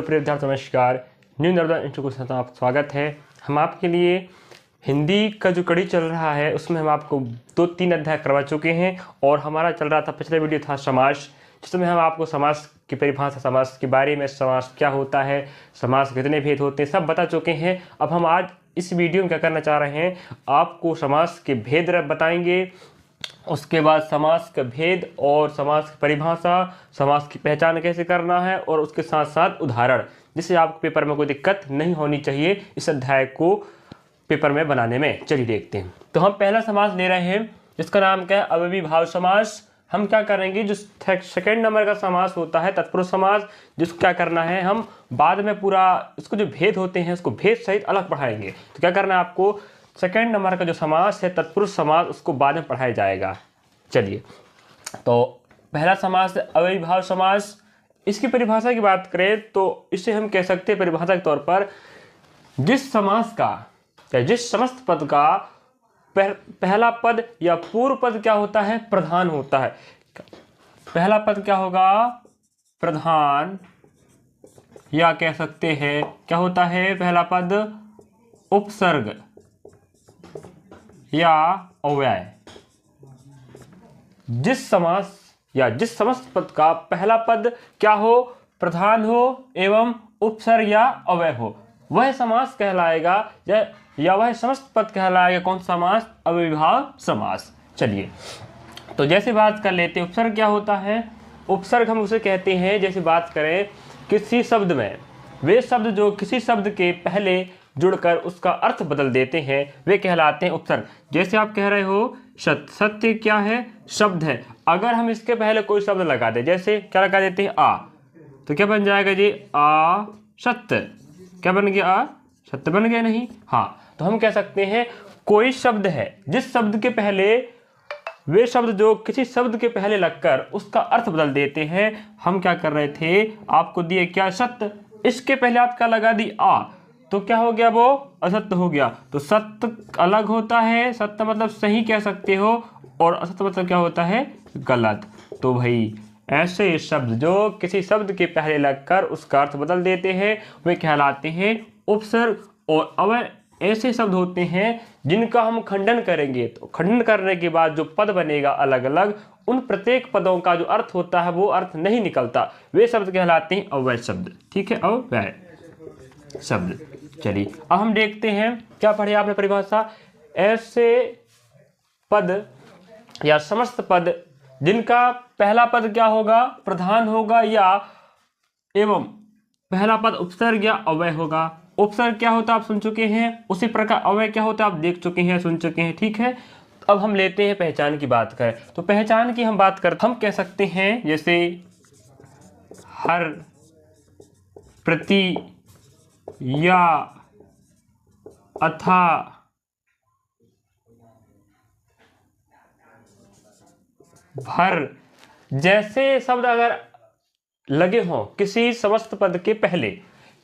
प्रिय विद्यार्थी नमस्कार। न्यू नर्मदा इंस्टीट्यूट में आपका स्वागत है। हम आपके लिए हिंदी का जो कड़ी चल रहा है उसमें हम आपको 2-3 अध्याय करवा चुके हैं और हमारा चल रहा था, पिछला वीडियो था समास, जिसमें हम आपको समास की परिभाषा, समास के बारे में, समास क्या होता है, समास के कितने भेद होते हैं, सब बता चुके हैं। अब हम आज इस वीडियो में क्या करना चाह रहे हैं, आपको समास के भेद बताएंगे, उसके बाद समास का भेद और समास की परिभाषा, समास की पहचान कैसे करना है और उसके साथ साथ उदाहरण, जिससे आपको पेपर में कोई दिक्कत नहीं होनी चाहिए इस अध्याय को पेपर में बनाने में। चलिए देखते हैं। तो हम पहला समास ले रहे हैं जिसका नाम क्या है, अव्ययीभाव समास। हम क्या करेंगे, जो सेकंड नंबर का समास होता है तत्पुरुष समास, जिसको क्या करना है, हम बाद में पूरा इसको जो भेद होते हैं उसको भेद सहित अलग पढ़ाएंगे। तो क्या करना है आपको, सेकंड नंबर का जो समास है तत्पुरुष समास, उसको बाद में पढ़ाया जाएगा। चलिए, तो पहला समास अव्ययीभाव समास। इसकी परिभाषा की बात करें तो इसे हम कह सकते हैं परिभाषा के तौर पर, जिस समास का या जिस समस्त पद का पहला पद या पूर्व पद क्या होता है, प्रधान होता है। पहला पद क्या होगा, प्रधान, या कह सकते हैं क्या होता है पहला पद, उपसर्ग या अव्यय। जिस समास या जिस समस्त पद का पहला पद क्या हो, प्रधान हो एवं उपसर्ग या अव्यय हो, वह समास कहलाएगा या वह समस्त पद कहलाएगा कौन समास, अव्ययीभाव समास। चलिए, तो जैसे बात कर लेते हैं, उपसर्ग क्या होता है। उपसर्ग हम उसे कहते हैं, जैसे बात करें किसी शब्द में, वे शब्द जो किसी शब्द के पहले जुड़कर उसका अर्थ बदल देते हैं वे कहलाते हैं उपसर्ग। जैसे आप कह रहे हो सत्य, सत्य क्या है, शब्द है। अगर हम इसके पहले कोई शब्द लगा दे, जैसे क्या लगा देते हैं, आ, तो क्या बन जाएगा जी, आ सत्य। क्या बन गया, आ सत्य बन गया, नहीं। हाँ, तो हम कह सकते हैं कोई शब्द है जिस शब्द के पहले, वे शब्द जो किसी शब्द के पहले लगकर उसका अर्थ बदल देते हैं। हम क्या कर रहे थे, आपको दिए क्या, सत्य, इसके पहले आप क्या लगा दी, आ, तो क्या हो गया, वो असत्य हो गया। तो सत्य अलग होता है, सत्य मतलब सही कह सकते हो, और असत्य मतलब क्या होता है, गलत। तो भाई ऐसे शब्द जो किसी शब्द के पहले लगकर उसका अर्थ बदल देते हैं वे कहलाते हैं उपसर्ग। और अव्यय ऐसे शब्द होते हैं जिनका हम खंडन करेंगे, तो खंडन करने के बाद जो पद बनेगा अलग अलग, उन प्रत्येक पदों का जो अर्थ होता है वो अर्थ नहीं निकलता, वे शब्द कहलाते हैं अव्यय शब्द। ठीक है, अव्यय शब्द। चलिए, अब हम देखते हैं क्या पढ़े आपने परिभाषा, ऐसे पद या समस्त पद जिनका पहला पद क्या होगा, प्रधान होगा या एवं पहला पद उपसर्ग या अव्यय होगा। उपसर्ग क्या होता है आप सुन चुके हैं, उसी प्रकार अव्यय क्या होता है आप देख चुके हैं, सुन चुके हैं। ठीक है, अब हम लेते हैं पहचान की बात करें, तो पहचान की हम बात करते, हम कह सकते हैं जैसे हर, प्रति, या, अथा, भर जैसे शब्द अगर लगे हों किसी समस्त पद के पहले,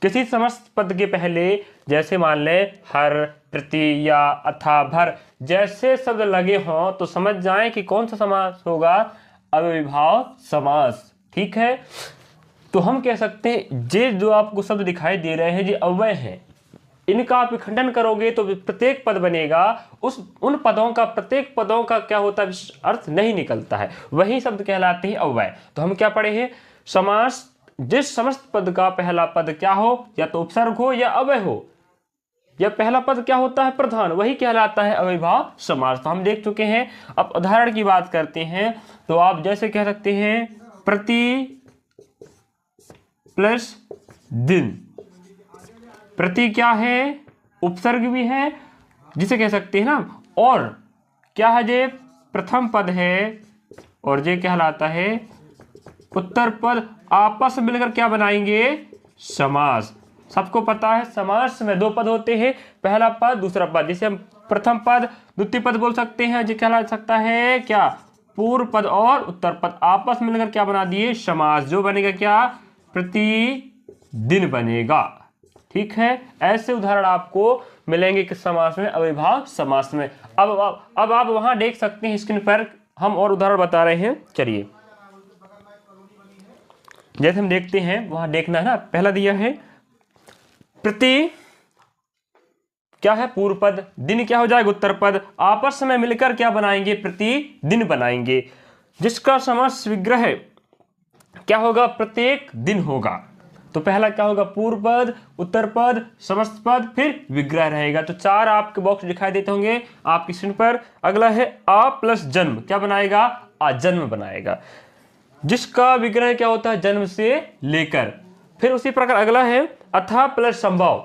किसी समस्त पद के पहले, जैसे मान ले हर, प्रति, या, अथा, भर जैसे शब्द लगे हों, तो समझ जाएं कि कौन सा समास होगा, अव्ययीभाव समास। ठीक है, तो हम कह सकते हैं ये जो आपको शब्द दिखाई दे रहे हैं ये अव्यय हैं, इनका आप खंडन करोगे तो प्रत्येक पद बनेगा, उन पदों का, प्रत्येक पदों का क्या होता है, अर्थ नहीं निकलता है, वही शब्द कहलाते हैं अव्यय। तो हम क्या पढ़े हैं, समास जिस समस्त पद का पहला पद क्या हो, या तो उपसर्ग हो या अव्यय हो, या पहला पद क्या होता है, प्रधान, वही कहलाता है अव्ययीभाव समास। तो हम देख चुके हैं। अब उदाहरण की बात करते हैं, तो आप जैसे कह सकते हैं प्रति प्लस दिन। प्रति क्या है, उपसर्ग भी है जिसे कह सकते हैं ना, और क्या है, ये प्रथम पद है और ये कहलाता है उत्तर पद, आपस में मिलकर क्या बनाएंगे, समास। सबको पता है समास में दो पद होते हैं, पहला पद दूसरा पद, जिसे हम प्रथम पद द्वितीय पद बोल सकते हैं। ये कहला सकता है क्या, पूर्व पद और उत्तर पद आपस में मिलकर क्या बना दिए, समास, जो बनेगा क्या, प्रतिदिन बनेगा। ठीक है, ऐसे उदाहरण आपको मिलेंगे किस समास में, अव्ययीभाव समास में। अब आप वहां देख सकते हैं स्क्रीन पर, हम और उदाहरण बता रहे हैं। चलिए, जैसे हम देखते हैं वहां देखना है ना, पहला दिया है प्रति क्या है पूर्व पद, दिन क्या हो जाएगा उत्तर पद, आपस में मिलकर क्या बनाएंगे प्रति दिन बनाएंगे, जिसका समास विग्रह क्या होगा प्रत्येक दिन होगा। तो पहला क्या होगा पूर्व पद, उत्तर पद, समस्त पद, फिर विग्रह रहेगा। तो 4 आपके बॉक्स दिखाई देते होंगे आपकी स्क्रीन पर। अगला है आ प्लस जन्म, क्या बनाएगा आजन्म बनाएगा, जिसका विग्रह क्या होता है जन्म से लेकर। फिर उसी प्रकार अगला है अथा प्लस संभव,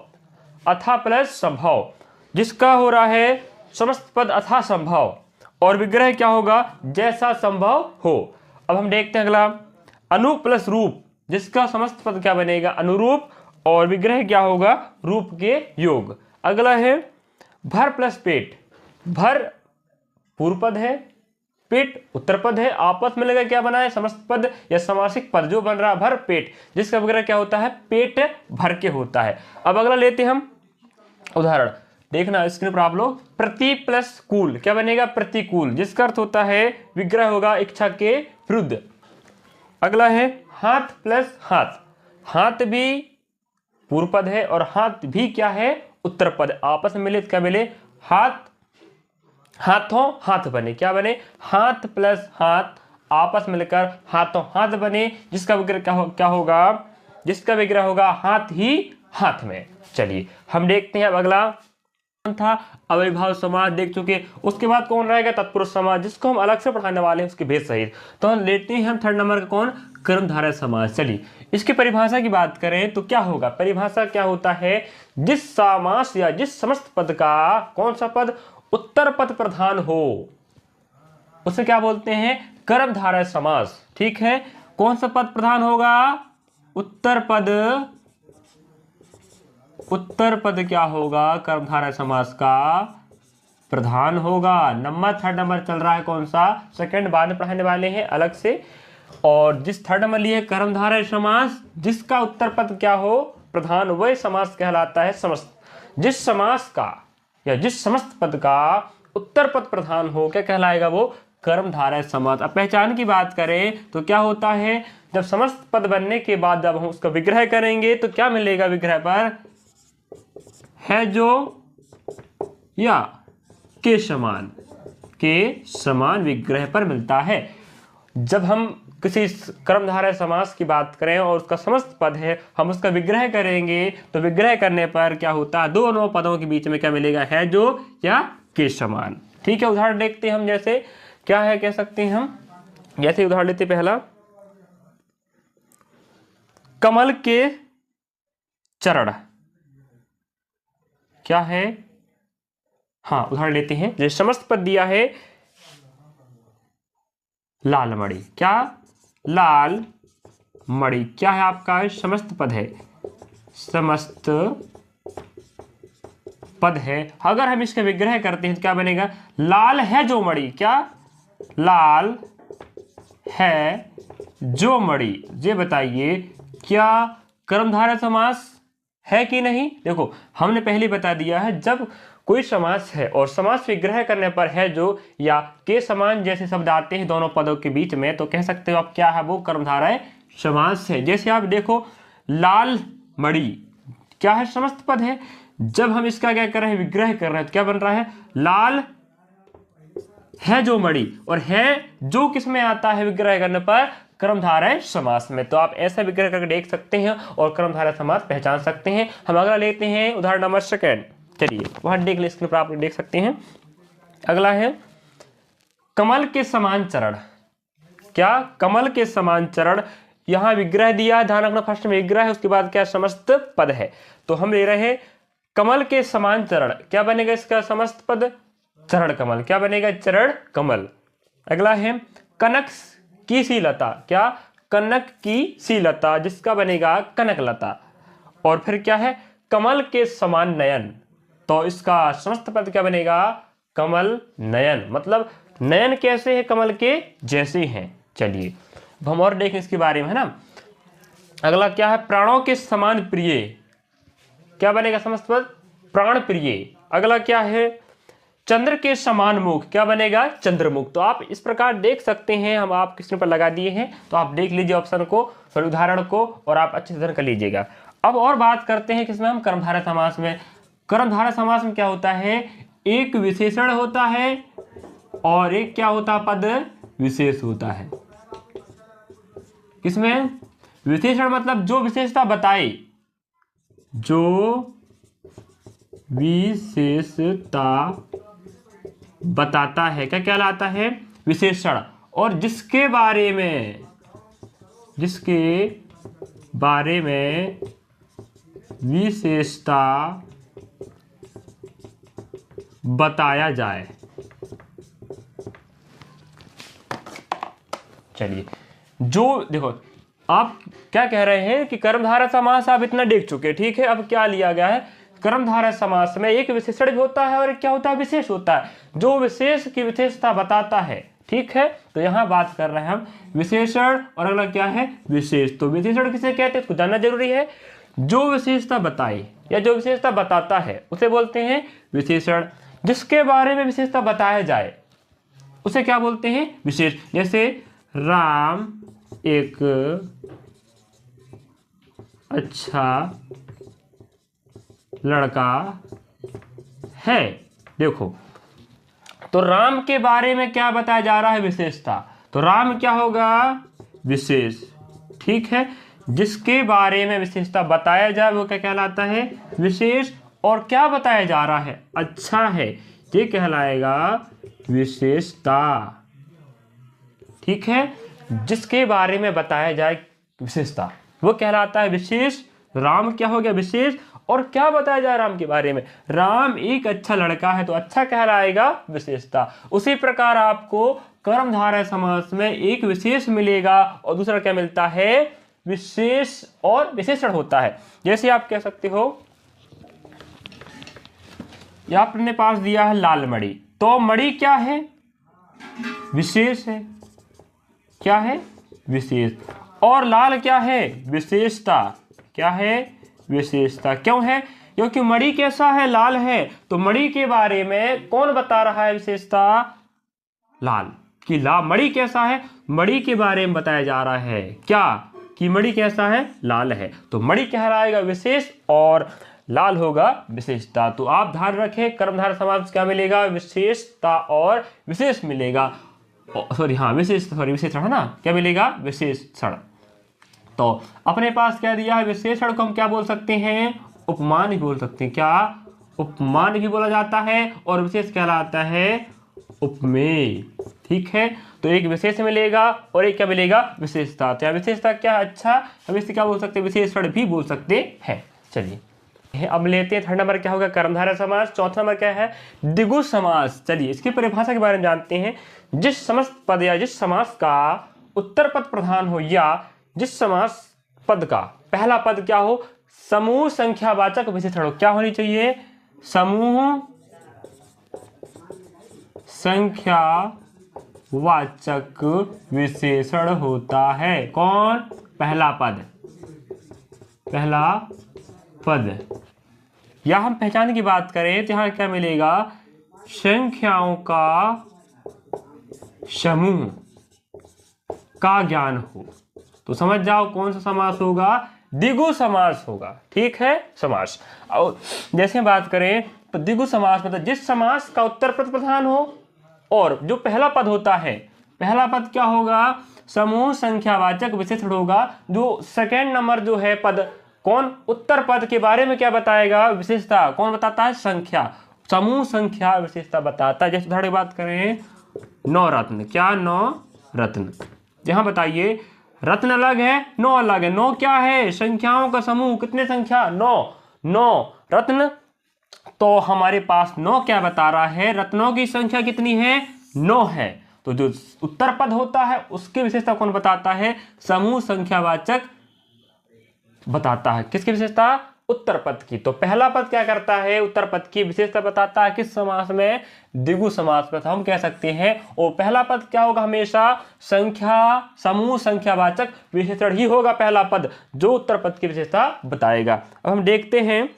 अथा प्लस संभव, जिसका हो रहा है समस्त पद अथा संभव, और विग्रह क्या होगा जैसा संभव हो। अब हम देखते हैं अगला अनु प्लस रूप, जिसका समस्त पद क्या बनेगा अनुरूप, और विग्रह क्या होगा रूप के योग। अगला है भर प्लस पेट, भर पूर्व पद है, पेट उत्तर पद है, आपस में लगा क्या बना है समस्त पद या समासिक पद जो बन रहा है भर पेट, जिसका विग्रह क्या होता है पेट भर के होता है। अब अगला लेते हैं हम उदाहरण, देखना स्क्रीन पर आप लोग, प्रति प्लस कूल क्या बनेगा प्रतिकूल, जिसका अर्थ होता है विग्रह होगा इच्छा के विरुद्ध। अगला है हाथ प्लस हाथ, हाथ भी पूर्व पद है और हाथ भी क्या है उत्तर पद, आपस में मिले तो क्या मिले हाथ, हाथों हाथ बने, क्या बने हाथ प्लस हाथ, आपस में मिलकर हाथों हाथ बने, जिसका विग्रह क्या होगा जिसका विग्रह होगा हाथ ही हाथ में। चलिए हम देखते हैं अब अगला था अविभाव समाज देख चुके, उसके बाद कौन रहेगा तत्पुरुष समाज, जिसको हम अलग से पढ़ाने वाले हैं उसके भेद सहित। तो हम लेते हैं हम 3rd नंबर का कौन कर्मधारय समाज। चलिए इसकी परिभाषा की बात करें तो क्या होगा, परिभाषा क्या होता है जिस समास या जिस समस्त पद का कौन सा पद उत्तर पद प्रधान हो उसे क्या बोलते हैं कर्मधारय समास। ठीक है, कौन सा पद प्रधान होगा उत्तर पद, उत्तर पद क्या होगा कर्मधारय समास का प्रधान होगा। नंबर 3rd नंबर चल रहा है कौन सा सेकंड, बाद में पढ़ाने वाले हैं अलग से। और जिस 3rd नंबर लिए कर्मधारय समास जिसका उत्तर पद क्या हो प्रधान, वह समास कहलाता है समस्त। जिस समास का या जिस समस्त पद का उत्तर पद प्रधान हो क्या कहलाएगा वो कर्मधारय समास। अब पहचान की बात करें तो क्या होता है जब समस्त पद बनने के बाद जब हम उसका विग्रह करेंगे तो क्या मिलेगा विग्रह पर है जो या के समान विग्रह पर मिलता है। जब हम किसी कर्मधारय समास की बात करें और उसका समस्त पद है हम उसका विग्रह करेंगे तो विग्रह करने पर क्या होता है दोनों पदों के बीच में क्या मिलेगा है जो या के समान। ठीक है, उदाहरण देखते हैं हम, जैसे क्या है कह सकते हैं हम, जैसे उदाहरण लेते पहला कमल के चरण, क्या है हाँ उदाहरण लेते हैं जैसे समस्त पद दिया है लाल मणि, क्या लाल मणि क्या है आपका समस्त पद है, समस्त पद है। अगर हम इसका विग्रह करते हैं तो क्या बनेगा लाल है जो मणि, क्या लाल है जो मणि। ये बताइए क्या कर्मधारय समास है कि नहीं। देखो हमने पहले बता दिया है जब कोई समास है और समास विग्रह करने पर है जो या के समान जैसे शब्द आते हैं दोनों पदों के बीच में तो कह सकते हो आप क्या है वो कर्मधारय समास है। जैसे आप देखो लाल मणि क्या है समस्त पद है, जब हम इसका क्या कर रहे हैं विग्रह कर रहे हैं तो क्या बन रहा है लाल है जो मणि, और है जो किस में आता है विग्रह करने पर कर्मधारय समास में। तो आप ऐसा विग्रह करके देख सकते हैं और कर्मधारय समास पहचान सकते हैं। हम अगला लेते हैं उदाहरण नंबर 2। चलिए वहां देख ले स्क्रीन पर आप देख सकते हैं। अगला है कमल के समान चरण, क्या कमल के समान चरण, यहां विग्रह दिया है ध्यान रखना फर्स्ट में विग्रह है उसके बाद क्या समस्त पद है। तो हम ले रहे हैं कमल के समान चरण, क्या बनेगा इसका समस्त पद चरण कमल, क्या बनेगा चरण कमल। अगला है कनक की सी लता, क्या कनक की सी लता, जिसका बनेगा कनक लता। और फिर क्या है कमल के समान नयन, तो इसका समस्त पद क्या बनेगा कमल नयन, मतलब नयन कैसे है कमल के जैसे हैं। चलिए हम और देखें इसके बारे में है ना। अगला क्या है प्राणों के समान प्रिय, क्या बनेगा समस्त पद प्राण प्रिय। अगला क्या है चंद्र के समान मुख, क्या बनेगा? चंद्रमुख। तो आप इस प्रकार देख सकते हैं, हम आप स्क्रीन पर लगा दिए हैं, तो आप देख लीजिए ऑप्शन को, फिर उदाहरण को, और आप अच्छे से कर लीजिएगा। अब और बात करते हैं किसमें हम? कर्मधारय समास में। कर्मधारय समास में क्या होता है? एक विशेषण होता है और एक क्या होता है? पद विशेष होता है। किसमें? विशेषण मतलब जो विशेषता बताए, जो विशेषता बताता है, क्या कहलाता है? विशेषण। और जिसके बारे में विशेषता बताया जाए। चलिए, जो देखो आप क्या कह रहे हैं कि कर्मधारय समास आप इतना देख चुके, ठीक है। अब क्या लिया गया है? कर्मधारय समास में एक विशेषण भी होता है और एक क्या होता है? विशेष होता है, जो विशेष की विशेषता बताता है, ठीक है। तो यहां बात कर रहे हैं हम विशेषण, और अगला क्या है? विशेष। तो विशेषण किसे कहते हैं इसको जानना जरूरी है। जो विशेषता बताए या जो विशेषता बताता है उसे बोलते हैं विशेषण। जिसके बारे में विशेषता बताया जाए उसे क्या बोलते हैं? विशेष। जैसे राम एक अच्छा लड़का है। देखो, तो राम के बारे में क्या बताया जा रहा है? विशेषता। तो राम क्या होगा? विशेष, ठीक है। जिसके बारे में विशेषता बताया जाए वो क्या कहलाता है? विशेष। और क्या बताया जा रहा है? अच्छा है, ये कहलाएगा विशेषता, ठीक है। जिसके बारे में बताया जाए विशेषता वो कहलाता है विशेष। राम क्या हो गया? विशेष। और क्या बताया जाए राम के बारे में? राम एक अच्छा लड़का है, तो अच्छा कहलाएगा विशेषता। उसी प्रकार आपको कर्मधारय समास में एक विशेष मिलेगा और दूसरा क्या मिलता है? विशेष और विशेषण होता है। जैसे आप कह सकते हो, यहां अपने पास दिया है लाल मणि, तो मणि क्या है? विशेष है। क्या है? विशेष। और लाल क्या है? विशेषता। क्या है? विशेषता। क्यों है? क्योंकि मणि कैसा है? लाल है। तो मणि के बारे में कौन बता रहा है विशेषता? लाल। कि मणि कैसा है? मणि के बारे में बताया जा रहा है क्या? कि मणि कैसा है? लाल है। तो मणि कहलाएगा विशेष और लाल होगा विशेषता। तो आप ध्यान रखें, कर्मधारय समास क्या मिलेगा? विशेषता और विशेष मिलेगा। विशेषण है ना? क्या मिलेगा? विशेषण। तो अपने पास क्या दिया है? विशेषण को हम क्या बोल सकते हैं? उपमान भी बोल सकते हैं। क्या? उपमान भी बोला जाता है। और विशेष कहलाता है उपमेय, ठीक है। तो एक विशेष मिलेगा और एक क्या मिलेगा? विशेषता। तो विशेषता क्या? अच्छा, हम इसे क्या बोल सकते हैं? विशेषण भी बोल सकते हैं। चलिए अब लेते हैं थर्ड नंबर क्या होगा? कर्मधारय समास। चौथा नंबर क्या है? द्विगु समास। चलिए इसकी परिभाषा के बारे में जानते हैं। जिस समस्त पद या जिस समास का उत्तर पद प्रधान हो, या जिस समास पद का पहला पद क्या हो? समूह संख्यावाचक विशेषण हो। क्या होनी चाहिए? समूह संख्यावाचक विशेषण होता है। कौन? पहला पद। पहला पद। या हम पहचान की बात करें तो यहां क्या मिलेगा? संख्याओं का समूह का ज्ञान हो। तो समझ जाओ कौन सा समास होगा? द्विगु समास होगा, ठीक है। समास। और जैसे बात करें तो द्विगु समास मतलब जिस समास का उत्तर पद प्रधान हो और जो पहला पद होता है, पहला पद क्या होगा? समूह संख्यावाचक विशेषण होगा। जो सेकेंड नंबर जो है पद, कौन? उत्तर पद के बारे में क्या बताएगा? विशेषता। कौन बताता है? संख्या। समूह संख्या विशेषता बताता है। जैसे उदाहरण की बात करें, 9 रत्न। क्या? 9 रत्न। यहां बताइए, रत्न अलग है, 9 अलग है। 9 क्या है? संख्याओं का समूह। कितने संख्या? 9 रत्न। तो हमारे पास 9 क्या बता रहा है? रत्नों की संख्या कितनी है? 9 है। तो जो उत्तर पद होता है उसकी विशेषता कौन बताता है? समूह संख्यावाचक बताता है। किसकी विशेषता? उत्तर पद की। तो पहला पद क्या करता है? उत्तर पद की विशेषता बताता है। किस समास में? द्विगु समास में। तो हम कह सकते हैं और पहला पद क्या होगा? हमेशा समूह संख्यावाचक विशेषण ही होगा पहला पद, जो उत्तर पद की विशेषता बताएगा। अब हम देखते हैं,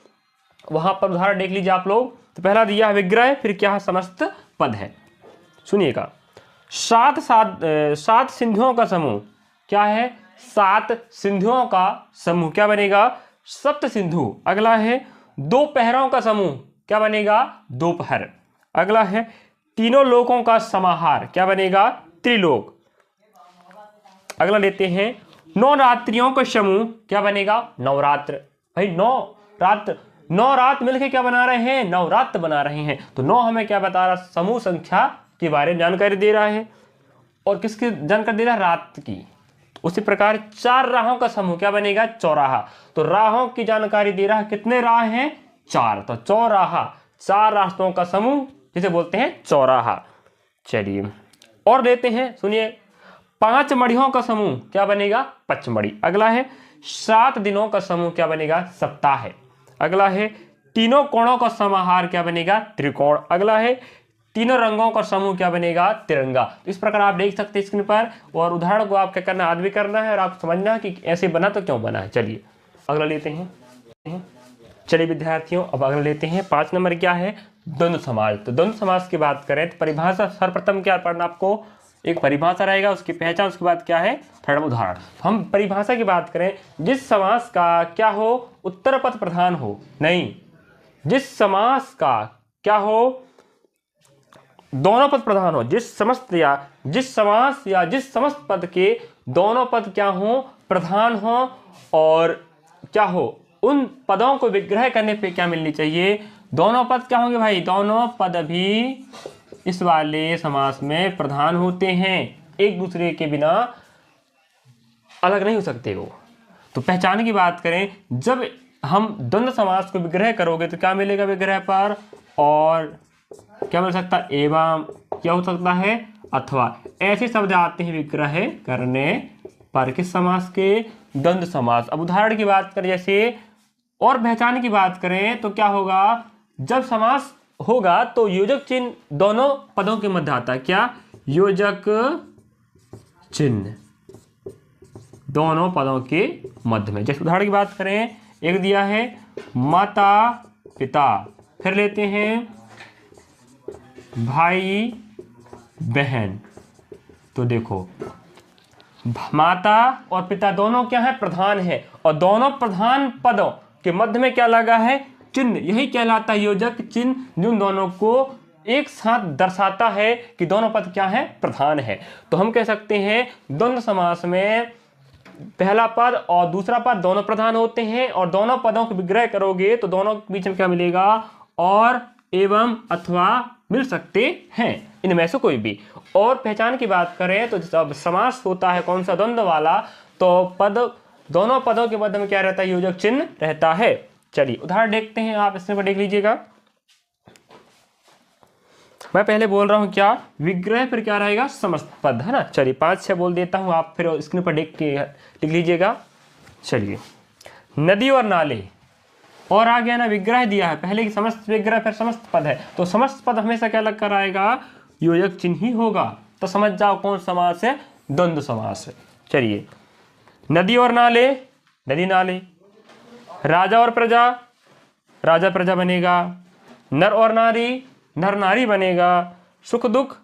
वहां पर उदाहरण देख लीजिए आप लोग। तो पहला दिया है विग्रह, फिर क्या है समस्त पद है। सुनिएगा, सात सिंधुओं का समूह क्या है? 7 सिंधुओं का समूह क्या बनेगा? सप्त सिंधु। अगला है 2 पहरों का समूह क्या बनेगा? दोपहर। अगला है 3 लोकों का समाहार क्या बनेगा? त्रिलोक। अगला लेते हैं 9 रात्रियों का समूह क्या बनेगा? नवरात्र। भाई 9 रात मिलकर क्या बना रहे हैं? नवरात्र बना रहे हैं। तो 9 हमें क्या बता रहा? समूह संख्या के बारे में जानकारी दे रहा है। और किसकी जानकारी दे रहा है? रात की। उसी प्रकार 4 राहों का समूह क्या बनेगा? चौराहा। तो राहों की जानकारी दे रहा है। कितने राह हैं? 4। तो चौराहा, 4 रास्तों का समूह जिसे बोलते हैं चौराहा। चलिए और देते हैं, सुनिए, 5 मड़ियों का समूह क्या बनेगा? पचमढ़ी। अगला है 7 दिनों का समूह क्या बनेगा? सप्ताह। अगला है 3 कोणों का समाहार क्या बनेगा? त्रिकोण। अगला है 3 रंगों का समूह क्या बनेगा? तिरंगा। तो इस प्रकार आप देख सकते हैं स्क्रीन पर, और उदाहरण को आप क्या करना, याद भी करना है और आप समझना कि ऐसे बना तो क्यों बना है। चलिए अगला लेते हैं। चलिए विद्यार्थियों, अब अगला लेते हैं 5 नंबर क्या है? द्वंद्व समास। तो द्वंद्व समास की बात करें तो परिभाषा सर्वप्रथम क्या पढ़ना आपको? एक परिभाषा रहेगा, उसकी पहचान, उसके बाद क्या है? थर्ड उदाहरण। हम परिभाषा की बात करें, जिस समास का क्या हो? उत्तर पद प्रधान हो। नहीं, जिस समास का क्या हो? दोनों पद प्रधान हो। जिस समास या जिस समस्त पद के दोनों पद क्या हो? प्रधान हो। और क्या हो? उन पदों को विग्रह करने पे क्या मिलनी चाहिए? दोनों पद क्या होंगे भाई? दोनों पद भी इस वाले समास में प्रधान होते हैं, एक दूसरे के बिना अलग नहीं हो सकते वो। तो पहचान की बात करें, जब हम द्वंद्व समास को विग्रह करोगे तो क्या मिलेगा विग्रह पर? और क्या मिल सकता है? एवं, क्या हो सकता है? अथवा। ऐसे शब्द आते हैं विग्रह करने पर किस समास के? द्वंद्व समास। अब उदाहरण की बात करें जैसे, और पहचान की बात करें तो क्या होगा? जब समास होगा तो योजक चिन्ह दोनों पदों के मध्य आता है। क्या? योजक चिन्ह दोनों पदों के मध्य में। जैसे उदाहरण की बात करें, एक दिया है माता पिता, फिर लेते हैं भाई बहन। तो देखो, माता और पिता दोनों क्या है? प्रधान है। और दोनों प्रधान पदों के मध्य में क्या लगा है? चिन्ह। यही कहलाता है योजक चिन्ह, जिन दोनों को एक साथ दर्शाता है कि दोनों पद क्या है? प्रधान है। तो हम कह सकते हैं द्वंद्व समास में पहला पद और दूसरा पद दोनों प्रधान होते हैं, और दोनों पदों को विग्रह करोगे तो दोनों के बीच में क्या मिलेगा? और, एवं, अथवा मिल सकते हैं, इनमें से कोई भी। और पहचान की बात करें तो जब समास होता है कौन सा? द्वंद्व वाला, तो पद दोनों पदों के मध्य में क्या रहता है? योजक चिन्ह रहता है। चलिए उदाहरण देखते हैं, आप इसमें देख लीजिएगा। मैं पहले बोल रहा हूं क्या? विग्रह फिर क्या रहेगा? समस्त पद, है ना। चलिए 5-6 बोल देता हूं, आप फिर स्क्रीन पर लिख लीजिएगा। चलिए, नदी और नाले, और आ गया ना, विग्रह दिया है पहले की समस्त विग्रह, फिर समस्त पद है, तो समस्त पद हमेशा क्या लग कर आएगा? योजक चिन्ह ही होगा। तो समझ जाओ कौन समास है? द्वंद्व समास है। चलिए, नदी और नाले, नदी नाले। राजा और प्रजा, राजा प्रजा बनेगा। नर और नारी, नर नारी बनेगा। सुख दुख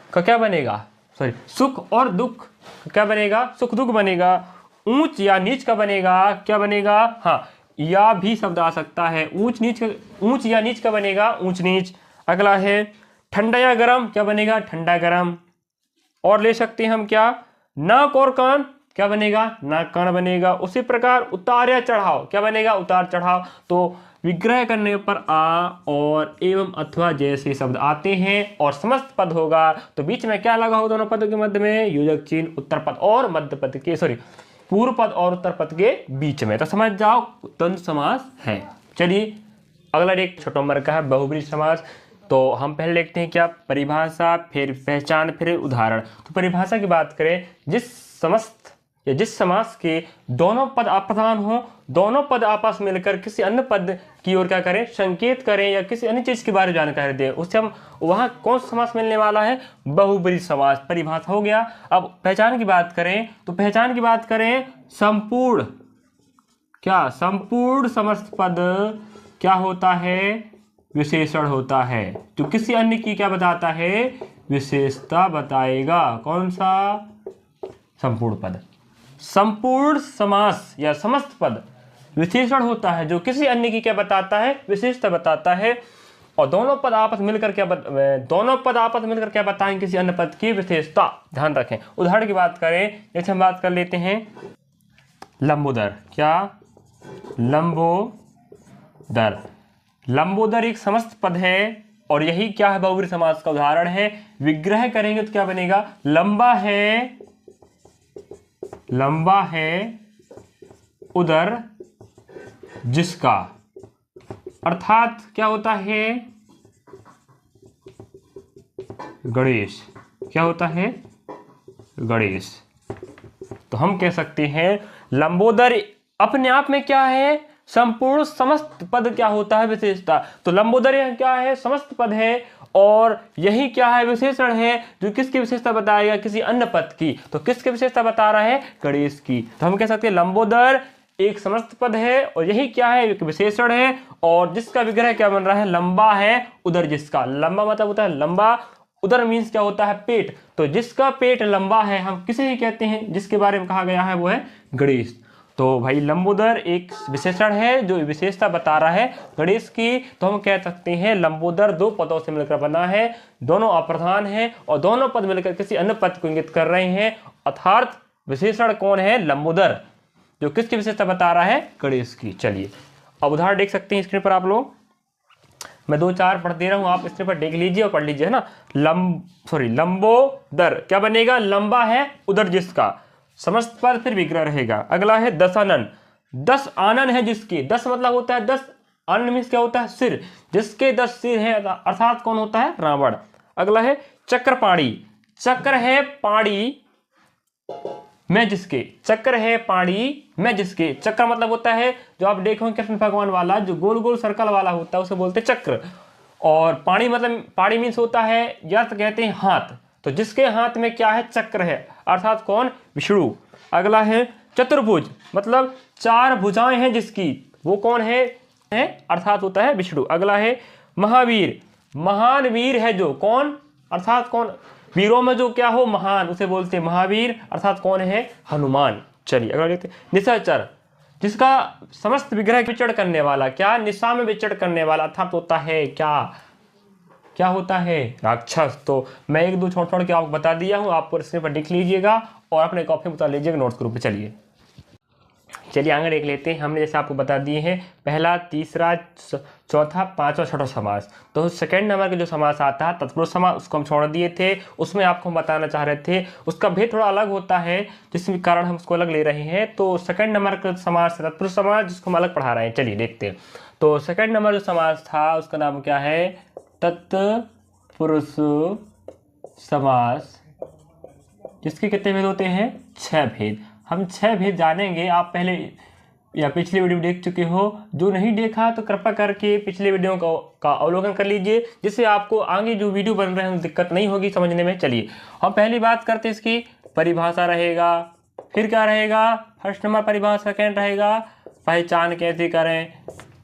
का क्या बनेगा? सुख और दुख क्या बनेगा? सुख दुख बनेगा। ऊंच या नीच का बनेगा? क्या बनेगा? हाँ, या भी शब्द आ सकता है। ऊंच या नीच का बनेगा? ऊंच नीच। अगला है ठंडा या गर्म, क्या बनेगा? ठंडा गर्म। और ले सकते हैं हम क्या? नाक और कान, क्या बनेगा? नाक कान बनेगा। उसी प्रकार उतार या चढ़ाव, क्या बनेगा? उतार चढ़ाव। तो विग्रह करने पर आ और एवं अथवा जैसे शब्द आते हैं, और समस्त पद होगा तो बीच में क्या लगा होगा? दोनों पदों के मध्य में योजक चिन्ह, उत्तर पद और मध्य पद के, पूर्व पद और उत्तर पद के बीच में। तो समझ जाओ द्वंद्व समास है। चलिए अगला एक छोटा नंबर का है बहुब्रीहि समास। तो हम पहले लिखते हैं क्या? परिभाषा, फिर पहचान, फिर उदाहरण। तो परिभाषा की बात करें, जिस समास के दोनों पद अप्रधान हो, दोनों पद आपस में मिलकर किसी अन्य पद की ओर क्या करें? संकेत करें, या किसी अन्य चीज के बारे में जानकारी दें, उससे हम वहां कौन सा समास मिलने वाला है? बहुब्रीहि समास। परिभाषा हो गया। अब पहचान की बात करें तो पहचान की बात करें, संपूर्ण समस्त पद क्या होता है? विशेषण होता है, जो किसी अन्य की क्या बताता है? विशेषता बताएगा। कौन सा? संपूर्ण पद। संपूर्ण समास या समस्त पद विशेषण होता है, जो किसी अन्य की क्या बताता है? विशेषता बताता है। और दोनों पद आपस मिलकर क्या बताएंगे? किसी अन्य पद की विशेषता। ध्यान रखें। उदाहरण की बात करें, जैसे हम बात कर लेते हैं लंबोदर। क्या? लंबोदर। लंबोदर एक समस्त पद है और यही क्या है? बहुब्रीहि समास का उदाहरण है। विग्रह करेंगे तो क्या बनेगा? लंबा है उदर जिसका, अर्थात क्या होता है? गणेश। क्या होता है? गणेश। तो हम कह सकते हैं लंबोदर अपने आप में क्या है? संपूर्ण समस्त पद क्या होता है? विशेषता। तो लंबोदर यह क्या है? समस्त पद है और यही क्या है? विशेषण है, जो किसकी विशेषता बताएगा? किसी अन्य पद की। तो किसकी विशेषता बता रहा है? गणेश की। तो हम कह सकते हैं लंबोदर एक समस्त पद है और यही क्या है? एक विशेषण है और जिसका विग्रह क्या बन रहा है? लंबा है उदर जिसका। लंबा मतलब होता है लंबा, उदर मीन्स क्या होता है? पेट। तो जिसका पेट लंबा है हम किसे ही कहते हैं? जिसके बारे में कहा गया है वो है गणेश। तो भाई लंबोदर एक विशेषण है जो विशेषता बता रहा है गणेश की। तो हम कह सकते हैं लंबोदर दो पदों से मिलकर बना है, दोनों अप्रधान हैं और दोनों पद मिलकर किसी अन्य पद को इंगित कर रहे हैं, अर्थात विशेषण कौन है? लंबोदर, जो किसकी विशेषता बता रहा है? गणेश की। चलिए अब उदाहरण देख सकते हैं स्क्रीन पर आप लोग। मैं 2-4 पढ़ दे रहा हूं, आप स्क्रीन पर देख लीजिए और पढ़ लीजिए, है ना। लंबोदर क्या बनेगा? लंबा है उदर जिसका, समस्त पद, फिर विग्रह रहेगा। अगला है दशानन। 10 आनन है जिसके। 10 मतलब होता है 10, आनन मीन्स क्या होता है? सिर। जिसके 10 सिर है अर्थात कौन होता है? रावण। अगला है चक्रपाणी। चक्र है पाणी में जिसके। चक्र है पाणी में जिसके। चक्र मतलब होता है जो आप देखो कृष्ण भगवान वाला जो गोल गोल सर्कल वाला होता है उसे बोलते हैं चक्र। और पाणी मतलब पाणी मीन्स होता है या तो कहते हैं हाथ। तो जिसके हाथ में क्या है? चक्र है, अर्थात कौन? विष्णु। अगला है चतुर्भुज, मतलब 4 भुजाएं हैं जिसकी, वो कौन है? अर्थात होता है विष्णु। अगला है महावीर। महान वीर है जो, कौन? अर्थात कौन? वीरों में जो क्या हो? महान, उसे बोलते हैं महावीर, अर्थात कौन है? हनुमान। चलिए अगला देखते हैं निशाचर, जिसका समस्त विग्रह विचरण करने वाला। क्या? निशा में विचरण करने वाला, अर्थात होता है क्या होता है? राक्षस। तो मैं 1-2 छोड़ के आपको बता दिया हूं, आप स्क्रीन पर लिख लीजिएगा और अपने कॉपी में बता लीजिएगा नोट्स ग्रुप पे। चलिए आगे देख लेते हैं। हमने जैसे आपको बता दिए हैं पहला, तीसरा, चौथा, पांचवा, छठा समास। तो सेकंड नंबर का जो समास आता है तत्पुरुष समास, उसको हम छोड़ दिए थे। उसमें आपको हम बताना चाह रहे थे उसका भेद थोड़ा अलग होता है, जिसके कारण हम उसको अलग ले रहे हैं। तो सेकंड नंबर का समास तत्पुरुष समास, जिसको हम अलग पढ़ा रहे हैं। चलिए देखते हैं। तो सेकंड नंबर जो समास था उसका नाम क्या है? तत्पुरुष समास, जिसके कितने भेद होते हैं? 6 भेद। हम 6 भेद जानेंगे। आप पहले या पिछले वीडियो देख चुके हो, जो नहीं देखा तो कृपया करके पिछले वीडियो का अवलोकन कर लीजिए, जिससे आपको आगे जो वीडियो बन रहे हैं दिक्कत नहीं होगी समझने में। चलिए हम पहली बात करते हैं इसकी परिभाषा रहेगा, फिर क्या रहेगा? फर्स्ट नंबर परिभाषा। सेकेंड रहेगा पहचान कैसे करें,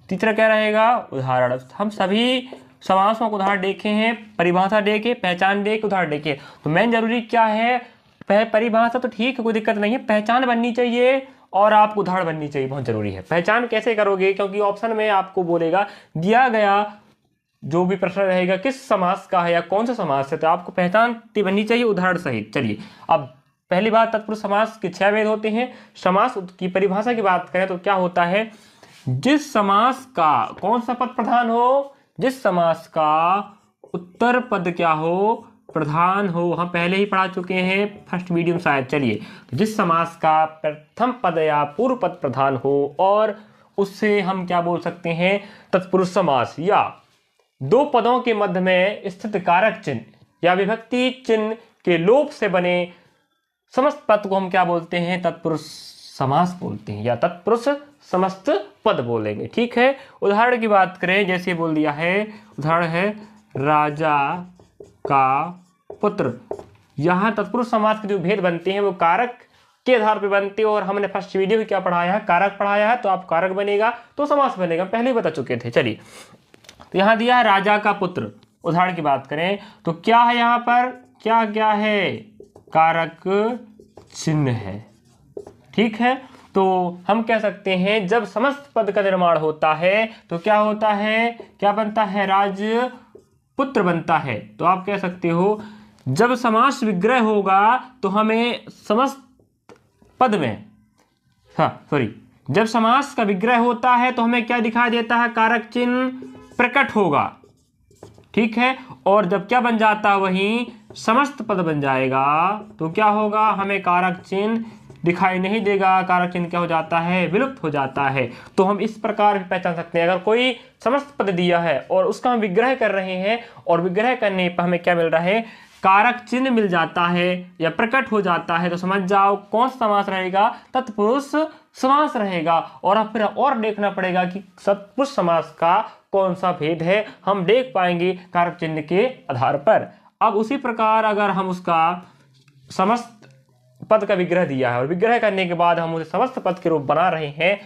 तीसरा क्या रहेगा? उदाहरण। हम सभी समासों को उदाहरण देखे हैं, परिभाषा देखे, पहचान देखे, उदाहरण देखे। तो मेन जरूरी क्या है? परिभाषा तो ठीक है, कोई दिक्कत नहीं है, पहचान बननी चाहिए और आपको उदाहरण बननी चाहिए, बहुत जरूरी है। पहचान कैसे करोगे? क्योंकि ऑप्शन में आपको बोलेगा दिया गया जो भी प्रश्न रहेगा किस समास का है या कौन सा समास है, तो आपको पहचान बननी चाहिए उदाहरण सहित। चलिए अब पहली बात, तत्पुरुष समास के 6 भेद होते हैं। समास की परिभाषा की बात करें तो क्या होता है? जिस समास का कौन सा पद प्रधान हो? जिस समास का उत्तर पद क्या हो? प्रधान हो। हम पहले ही पढ़ा चुके हैं फर्स्ट वीडियो में शायद। चलिए, जिस समास का प्रथम पद या पूर्व पद प्रधान हो और उससे हम क्या बोल सकते हैं? तत्पुरुष समास। या 2 पदों के मध्य में स्थित कारक चिन्ह या विभक्ति चिन्ह के लोप से बने समस्त पद को हम क्या बोलते हैं? तत्पुरुष समास बोलते हैं या तत्पुरुष समस्त पद बोलेंगे। ठीक है। उदाहरण की बात करें, जैसे बोल दिया है, उदाहरण है राजा का पुत्र। यहां तत्पुरुष समास के जो भेद बनते हैं वो कारक के आधार पे बनते हो। और हमने फर्स्ट वीडियो में क्या पढ़ाया है, कारक पढ़ाया है, तो आप कारक बनेगा तो समास बनेगा, पहले ही बता चुके थे। चलिए, तो यहाँ दिया है राजा का पुत्र, उदाहरण की बात करें तो क्या है यहाँ पर, क्या क्या है, कारक चिन्ह है। ठीक है, तो हम कह सकते हैं जब समस्त पद का निर्माण होता है तो क्या होता है, क्या बनता है, राजपुत्र बनता है। तो आप कह सकते हो जब समास विग्रह होगा तो हमें समस्त पद में, जब समास का विग्रह होता है तो हमें क्या दिखाई देता है, कारक चिन्ह प्रकट होगा। ठीक है, और जब क्या बन जाता है, वहीं समस्त पद बन जाएगा तो क्या होगा, हमें कारक चिन्ह दिखाई नहीं देगा, कारक चिन्ह क्या हो जाता है, विलुप्त हो जाता है। तो हम इस प्रकार भी पहचान सकते हैं, अगर कोई समस्त पद दिया है और उसका हम विग्रह कर रहे हैं और विग्रह करने पर हमें क्या मिल रहा है, कारक चिन्ह मिल जाता है या प्रकट हो जाता है, तो समझ जाओ कौन सा समास रहेगा, तत्पुरुष समास रहेगा। और अब फिर और देखना पड़ेगा कि तत्पुरुष समास का कौन सा भेद है, हम देख पाएंगे कारक चिन्ह के आधार पर। अब उसी प्रकार अगर हम उसका समस्त पद का विग्रह दिया है और विग्रह करने के बाद हम उसे समस्त पद के रूप बना रहे हैं,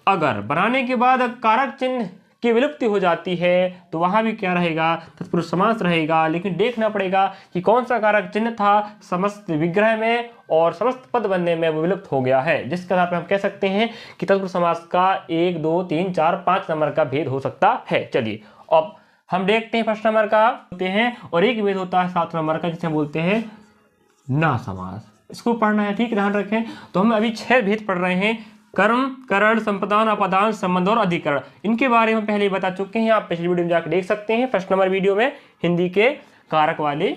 अगर बनाने के बाद कारक चिन्ह की विलुप्ति हो जाती है तो वहां भी क्या रहेगा, तत्पुरुष समास रहेगा। लेकिन देखना पड़ेगा कि कौन सा कारक चिन्ह था समस्त विग्रह में और समस्त पद बनने में वो विलुप्त हो गया है, जिसके आधार पर हम कह सकते हैं कि तत्पुरुष समास का 1 2 3 4 5 नंबर का भेद हो सकता है। चलिए, अब हम देखते हैं फर्स्ट नंबर का होते हैं और एक भेद होता है 7 नंबर का, जिसे बोलते हैं ना समास। इसको पढ़ना है, ठीक, ध्यान रखें। तो हम अभी 6 भेद पढ़ रहे हैं, कर्म, करण, संप्रदान, अपदान, संबंध और अधिकरण। इनके बारे में पहले ही बता चुके हैं, आप पिछली वीडियो में जाकर देख सकते हैं। फर्स्ट नंबर वीडियो में हिंदी के कारक वाले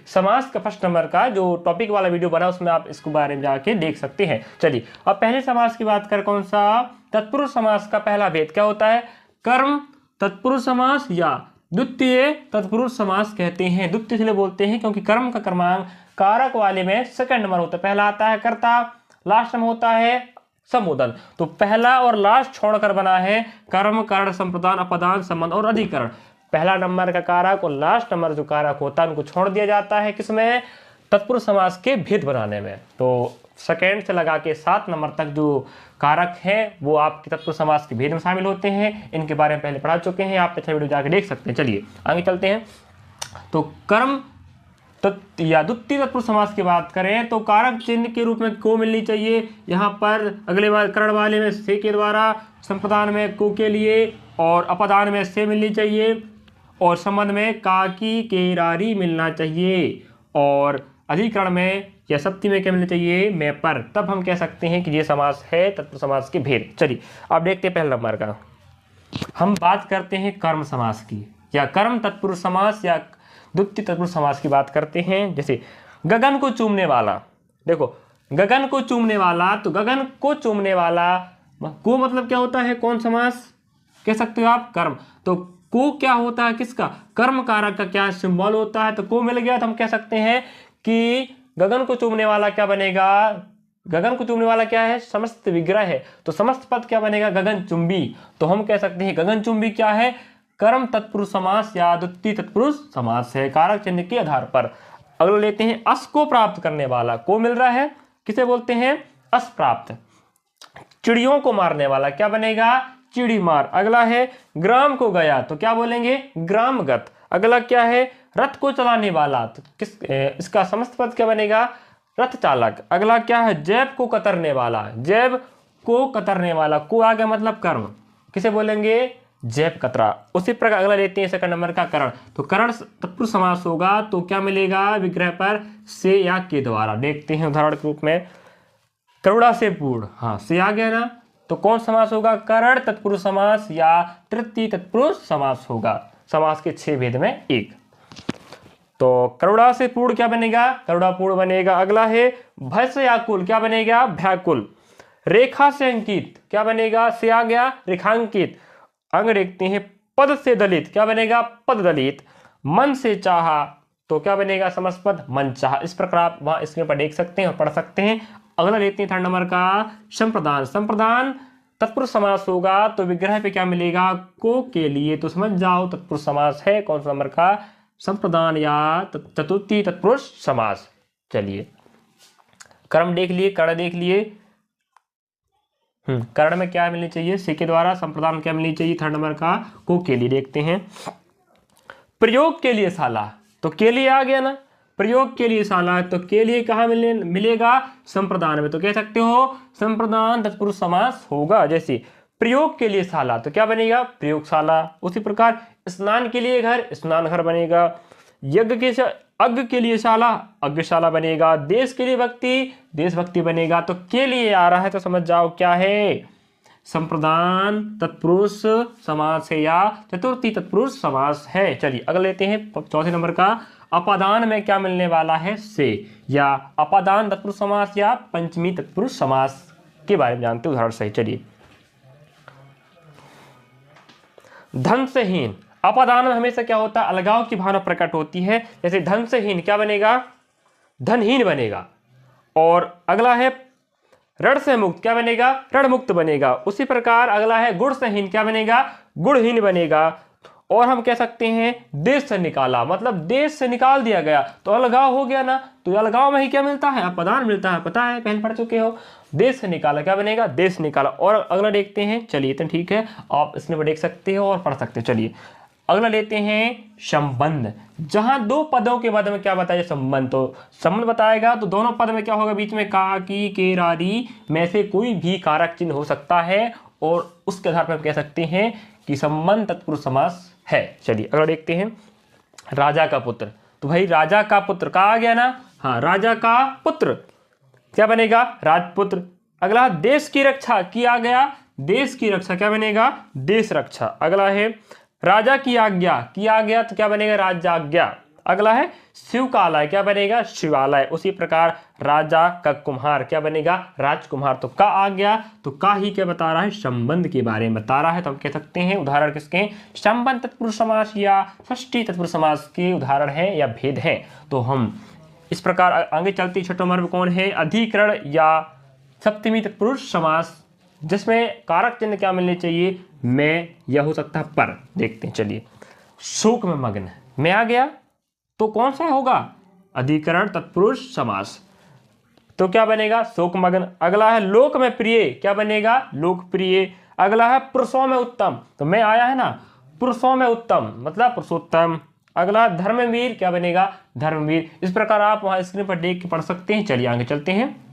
समास का फर्स्ट नंबर का जो टॉपिक वाला वीडियो बना उसमें आप इसके बारे में जाके देख सकते हैं। चलिए, अब पहले समास की बात कर, कौन सा, तत्पुरुष समास का पहला भेद क्या होता है, कर्म तत्पुरुष समास या द्वितीय तत्पुरुष समास कहते हैं। द्वितीय इसलिए बोलते हैं क्योंकि कर्म का क्रमांक कारक वाले में सेकंड नंबर होता है, पहला आता है कर्ता, लास्ट में होता है संबोधन। तो पहला और लास्ट छोड़कर बना है कर्म, करण, संप्रदान, अपदान, संबंध और अधिकरण। पहला नंबर का कारक और लास्ट नंबर जो कारक होता है उनको छोड़ दिया जाता है, किसमें, तत्पुरुष समास के भेद बनाने में। तो सेकेंड से लगा के 7 नंबर तक जो कारक हैं वो आपके तत्पुरुष समास के भेद में शामिल होते हैं। इनके बारे में पहले पढ़ा चुके हैं, आप पिछले वीडियो जाके देख सकते हैं। चलिए आगे चलते हैं। तो कर्म या द्वितीय तत्पुरुष समास की बात करें तो कारक चिन्ह के रूप में को मिलनी चाहिए। यहाँ पर अगले बार करण वाले में से के द्वारा, संप्रदान में को के लिए और अपदान में से मिलनी चाहिए और संबंध में का की के रारी मिलना चाहिए और अधिकरण में या सप्ती में क्या मिलना चाहिए, में पर। तब हम कह सकते हैं कि ये समास है तत्पुरुष समास के भेद। चलिए अब देखते हैं पहले नंबर का, हम बात करते हैं कर्म समास की या कर्म तत्पुरुष समास या द्वितीय तत्पुरुष समास की बात करते हैं। जैसे गगन को चूमने वाला, देखो गगन को चूमने वाला, तो गगन को चूमने वाला को मतलब क्या होता है, कौन समास कह सकते हो आप, कर्म। तो को क्या होता है, किसका, कर्म कारक का क्या सिंबल होता है, तो को मिल गया तो हम कह सकते हैं कि गगन को चूमने वाला क्या बनेगा, गगन को चूमने वाला क्या है, समस्त विग्रह है, तो समस्त पद क्या बनेगा, गगन चुंबी। तो हम कह सकते हैं गगन चुंबी क्या है, कर्म तत्पुरुष समास या द्वितीय तत्पुरुष समास है कारक चिन्ह के आधार पर। अगला लेते हैं अस को प्राप्त करने वाला, को मिल रहा है, किसे बोलते हैं, अस प्राप्त। चिड़ियों को मारने वाला क्या बनेगा, चिड़ी मार। अगला है ग्राम को गया, तो क्या बोलेंगे, ग्रामगत। अगला क्या है, रथ को चलाने वाला, तो इसका समस्त पद क्या बनेगा, रथ चालक। अगला क्या है, जैब को कतरने वाला, जैब को कतरने वाला, को आ गया मतलब कर्म, किसे बोलेंगे, जैब कतरा। उसी प्रकार अगला लेते हैं सेकंड नंबर का करण, तो करण तत्पुरुष समास होगा तो क्या मिलेगा, विग्रह पर से या के द्वारा। देखते हैं उदाहरण के रूप में, करुणा से पूर्ण, हाँ से आ गया ना, तो कौन समास होगा, करण तत्पुरुष समास या तृतीय तत्पुरुष समास होगा। समास के 6 भेद में एक। तो करुणा से पूर्ण क्या बनेगा, करुणा पूर्ण बनेगा। अगला है भय से आकुल, क्या बनेगा, भयाकुल। रेखा से अंकित क्या बनेगा, से आ गया रेखांकित। अंग देखते हैं, पद से दलित क्या बनेगा, पद दलित। मन से चाहा तो क्या बनेगा, समस्त पद मन चाहा। इस प्रकार आप वहां स्क्रीन पर देख सकते हैं और पढ़ सकते हैं। अगला लेते हैं थर्ड नंबर का संप्रदान, संप्रदान तत्पुरुष समास होगा तो विग्रह पे क्या मिलेगा, को के लिए, तो समझ जाओ तत्पुरुष समास है कौन सा नंबर का, संप्रदान या चतुर्थी तत्पुरुष समास। चलिए कर्म देख लिए, कर्ण देख लिए। कर्ण में क्या मिलनी चाहिए, सी के द्वारा। संप्रदान क्या मिलनी चाहिए, थर्ड नंबर का को के लिए देखते हैं। प्रयोग के लिए शाला, तो के लिए आ गया ना, प्रयोग के लिए शाला, तो के लिए कहाँ मिलेगा, संप्रदान में। तो कह सकते हो संप्रदान तत्पुरुष समास होगा। जैसे प्रयोग के लिए शाला तो क्या बनेगा, प्रयोगशाला। उसी प्रकार स्नान के लिए घर, स्नान घर बनेगा। अग्ग के लिए शाला, अग्गशाला बनेगा। देश के लिए भक्ति, देशभक्ति बनेगा। तो के लिए आ रहा है तो समझ जाओ क्या है, संप्रदान तत्पुरुष समास है या चतुर्थी तत्पुरुष समास है। चलिए अगला लेते हैं चौथे नंबर का। अपादान में क्या मिलने वाला है, से, या अपादान तत्पुरुष समास या पंचमी तत्पुरुष समास के बारे में जानते हैं उदाहरण से। चलिए धन से हीन, अपादान में हमेशा क्या होता है, अलगाव की भावना प्रकट होती है। जैसे धन से हीन क्या बनेगा, धनहीन बनेगा। और अगला है ऋण से मुक्त, क्या बनेगा, ऋण मुक्त बनेगा। उसी प्रकार अगला है गुण से हीन, क्या बनेगा, गुणहीन बनेगा। और हम कह सकते हैं देश से निकाला, मतलब देश से निकाल दिया गया, तो अलगाव हो गया ना। तो अलगाव में ही क्या मिलता है, अपादान मिलता है, पता है, पहले पढ़ चुके हो। देश से निकाला क्या बनेगा, देश निकाला। और अगला देखते हैं, चलिए तो ठीक है, आप इसमें देख सकते हो और पढ़ सकते हो। चलिए अगला लेते हैं संबंध। जहां दो पदों के बाद में क्या बताया, संबंध। तो संबंध बताएगा तो दोनों पद में क्या होगा, बीच में का, की, के, रारी में से कोई भी कारक चिन्ह हो सकता है, और उसके आधार पर हम कह सकते हैं कि संबंध तत्पुरुष समास है। चलिए अगला देखते हैं राजा का पुत्र। तो भाई राजा का पुत्र कहा आ गया ना, हाँ, राजा का पुत्र क्या बनेगा, राजपुत्र। अगला देश की रक्षा, की आ गया, देश की रक्षा क्या बनेगा, देश रक्षा। अगला है राजा की आज्ञा, की आ गया तो क्या बनेगा, राज्याज्ञा। अगला है शिव का आलय, क्या बनेगा, शिवालय। उसी प्रकार राजा का कुम्हार क्या बनेगा, राजकुमार। तो का आ गया, तो का ही क्या बता रहा है, संबंध के बारे में बता रहा है। तो हम कह सकते हैं उदाहरण किसके, संबंध तत्पुरुष समास या षष्ठी तत्पुरुष समास के उदाहरण है या भेद है। तो हम इस प्रकार आगे चलते, छठे नंबर पर कौन है, अधिकरण या सप्तमी तत्पुरुष समास, जिसमें कारक चिन्ह क्या मिलने चाहिए, में, या हो सकता है पर। देखते हैं चलिए शोक में मग्न, में आ गया तो कौन सा होगा, अधिकरण तत्पुरुष समास। तो क्या बनेगा, शोक मग्न। अगला है लोक में प्रिय, क्या बनेगा, लोकप्रिय। अगला है पुरुषों में उत्तम, तो में आया है ना, पुरुषों में उत्तम मतलब पुरुषोत्तम। अगला धर्मवीर, क्या बनेगा, धर्मवीर। इस प्रकार आप वहां स्क्रीन पर देख के पढ़ सकते हैं। चलिए आगे चलते हैं।